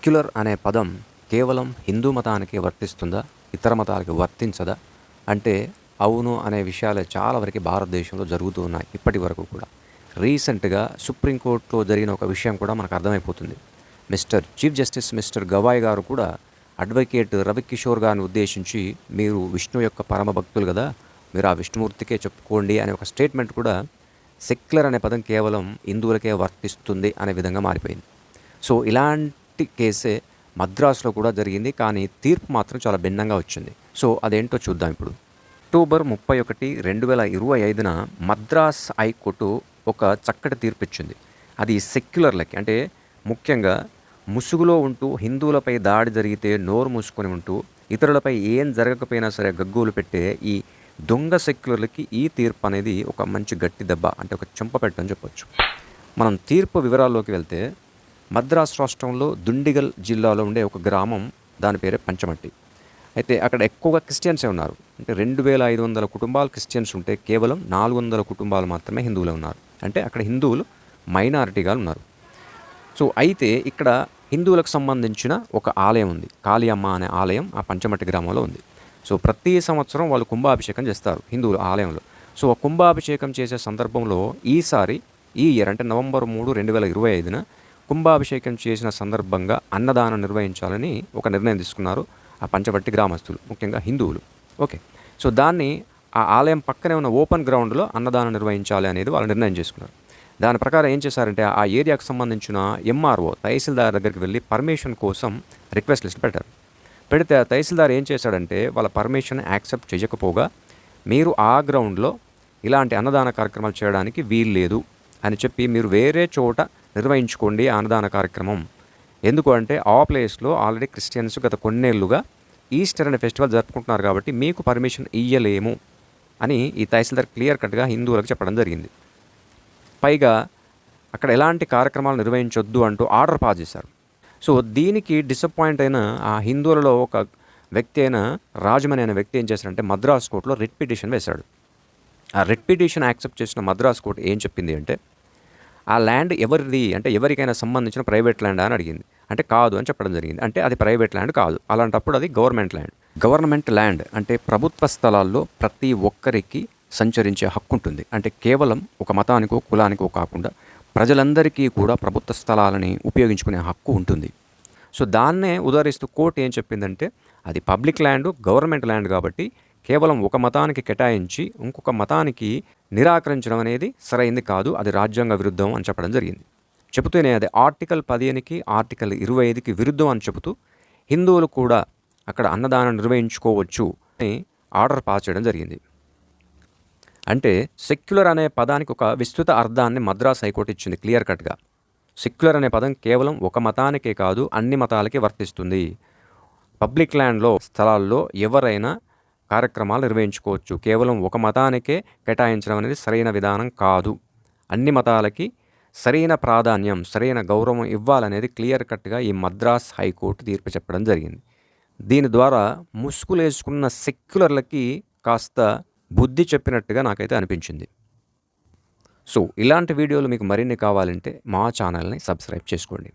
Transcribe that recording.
Secular అనే పదం కేవలం హిందూ మతానికి వర్తిస్తుందా? ఇతర మతాలకు వర్తించదా? అంటే అవును అనే విషయాలే చాలా వరకు భారతదేశంలో జరుగుతూ ఉన్నాయి ఇప్పటి వరకు కూడా. రీసెంట్‌గా సుప్రీంకోర్టులో జరిగిన ఒక విషయం కూడా మనకు అర్థమైపోతుంది. చీఫ్ జస్టిస్ మిస్టర్ గవాయ్ గారు కూడా అడ్వకేట్ రవికిషోర్ గారిని ఉద్దేశించి, మీరు విష్ణువు యొక్క పరమ భక్తులు గదా! మీరు ఆ విష్ణుమూర్తికే చెప్పుకోండి అనే ఒక స్టేట్మెంట్ కూడా సెక్యులర్ అనే పదం కేవలం హిందువులకే వర్తిస్తుంది అనే విధంగా మారిపోయింది. సో ఇలాంటి కేసే మద్రాసులో కూడా జరిగింది. కానీ తీర్పు మాత్రం చాలా భిన్నంగా వచ్చింది. సో అదేంటో చూద్దాం ఇప్పుడు. అక్టోబర్ 31, 2025న మద్రాస్ హైకోర్టు ఒక చక్కటి తీర్పు ఇచ్చింది. అది సెక్యులర్లకి, అంటే ముఖ్యంగా ముసుగులో ఉంటూ హిందువులపై దాడి జరిగితే నోరు మూసుకొని ఉంటూ ఇతరులపై ఏం జరగకపోయినా సరే గగ్గోలు పెట్టే ఈ దొంగ సెక్యులర్లకి ఈ తీర్పు అనేది ఒక మంచి గట్టి దెబ్బ, అంటే ఒక చెంపపెట్టు అని చెప్పొచ్చు. మనం తీర్పు వివరాల్లోకి వెళ్తే, మద్రాస్ రాష్ట్రంలో దుండిగల్ జిల్లాలో ఉండే ఒక గ్రామం, దాని పేరే పంచమట్టి. అయితే అక్కడ ఎక్కువగా క్రిస్టియన్సే ఉన్నారు. అంటే 2500 కుటుంబాలు క్రిస్టియన్స్ ఉంటే కేవలం 400 కుటుంబాలు మాత్రమే హిందువులే ఉన్నారు. అంటే అక్కడ హిందువులు మైనారిటీగా ఉన్నారు. సో అయితే ఇక్కడ హిందువులకు సంబంధించిన ఒక ఆలయం ఉంది. కాళియమ్మ అనే ఆలయం ఆ పంచమట్టి గ్రామంలో ఉంది. సో ప్రతి సంవత్సరం వాళ్ళు కుంభాభిషేకం చేస్తారు హిందువులు ఆలయంలో. సో ఆ కుంభాభిషేకం చేసే సందర్భంలో ఈ ఇయర్ అంటే నవంబర్ 3, 2025న కుంభాభిషేకం చేసిన సందర్భంగా అన్నదానం నిర్వహించాలని ఒక నిర్ణయం తీసుకున్నారు ఆ పంచమట్టి గ్రామస్తులు, ముఖ్యంగా హిందువులు. ఓకే, సో దాన్ని ఆ ఆలయం పక్కనే ఉన్న ఓపెన్ గ్రౌండ్లో అన్నదానం నిర్వహించాలి అనేది వాళ్ళు నిర్ణయం చేసుకున్నారు. దాని ప్రకారం ఏం చేశారంటే, ఆ ఏరియాకు సంబంధించిన ఎంఆర్ఓ తహసీల్దార్ దగ్గరికి వెళ్ళి పర్మిషన్ కోసం రిక్వెస్ట్ లిస్ట్ పెట్టారు. పెడితే ఆ తహసీల్దార్ ఏం చేశాడంటే, వాళ్ళ పర్మిషన్ యాక్సెప్ట్ చేయకపోగా, మీరు ఆ గ్రౌండ్లో ఇలాంటి అన్నదాన కార్యక్రమాలు చేయడానికి వీల్లేదు అని చెప్పి, మీరు వేరే చోట నిర్వహించుకోండి ఆ అన్నదాన కార్యక్రమం. ఎందుకు అంటే, ఆ ప్లేస్లో ఆల్రెడీ క్రిస్టియన్స్ గత కొన్నేళ్లుగా ఈస్టర్ అనే ఫెస్టివల్ జరుపుకుంటున్నారు కాబట్టి మీకు పర్మిషన్ ఇయ్యలేము అని ఈ తహసీల్దార్ క్లియర్ కట్గా హిందువులకు చెప్పడం జరిగింది. పైగా అక్కడ ఎలాంటి కార్యక్రమాలు నిర్వహించొద్దు అంటూ ఆర్డర్ పాస్ చేశారు. సో దీనికి డిసప్పాయింట్ అయిన ఆ హిందువులలో ఒక వ్యక్తి అయిన రాజమణి అనే వ్యక్తి ఏం చేశారంటే, మద్రాస్ కోర్టులో రిట్ పిటిషన్ వేశాడు. ఆ రిట్ పిటిషన్ యాక్సెప్ట్ చేసిన మద్రాస్ కోర్టు ఏం చెప్పింది అంటే, ఆ ల్యాండ్ ఎవరిది అంటే ఎవరికైనా సంబంధించిన ప్రైవేట్ ల్యాండ్ అని అడిగింది. అంటే కాదు అని చెప్పడం జరిగింది. అంటే అది ప్రైవేట్ ల్యాండ్ కాదు, అలాంటప్పుడు అది గవర్నమెంట్ ల్యాండ్. గవర్నమెంట్ ల్యాండ్ అంటే ప్రభుత్వ స్థలాల్లో ప్రతి ఒక్కరికి సంచరించే హక్కు ఉంటుంది. అంటే కేవలం ఒక మతానికో కులానికో కాకుండా ప్రజలందరికీ కూడా ప్రభుత్వ స్థలాలని ఉపయోగించుకునే హక్కు ఉంటుంది. సో దాన్నే ఉదాహరిస్తూ కోర్టు ఏం చెప్పిందంటే, అది పబ్లిక్ ల్యాండ్, గవర్నమెంట్ ల్యాండ్ కాబట్టి కేవలం ఒక మతానికి కేటాయించి ఇంకొక మతానికి నిరాకరించడం అనేది సరైంది కాదు, అది రాజ్యాంగ విరుద్ధం అని చెప్పడం జరిగింది. చెబుతూనే అది ఆర్టికల్ 15కి ఆర్టికల్ 25కి విరుద్ధం అని చెబుతూ హిందువులు కూడా అక్కడ అన్నదానం నిర్వహించుకోవచ్చు అని ఆర్డర్ పాస్ చేయడం జరిగింది. అంటే సెక్యులర్ అనే పదానికి ఒక విస్తృత అర్థాన్ని మద్రాస్ హైకోర్టు ఇచ్చింది క్లియర్ కట్గా. సెక్యులర్ అనే పదం కేవలం ఒక మతానికే కాదు, అన్ని మతాలకి వర్తిస్తుంది. పబ్లిక్ ల్యాండ్లో స్థలాల్లో ఎవరైనా కార్యక్రమాలు నిర్వహించుకోవచ్చు. కేవలం ఒక మతానికే కేటాయించడం అనేది సరైన విధానం కాదు. అన్ని మతాలకి సరైన ప్రాధాన్యం, సరైన గౌరవం ఇవ్వాలనేది క్లియర్ కట్గా ఈ మద్రాస్ హైకోర్టు తీర్పు చెప్పడం జరిగింది. దీని ద్వారా ముసుగులేసుకున్న సెక్యులర్లకి కాస్త బుద్ధి చెప్పినట్టుగా నాకైతే అనిపించింది. సో ఇలాంటి వీడియోలు మీకు మరిన్ని కావాలంటే మా ఛానల్ని సబ్స్క్రైబ్ చేసుకోండి.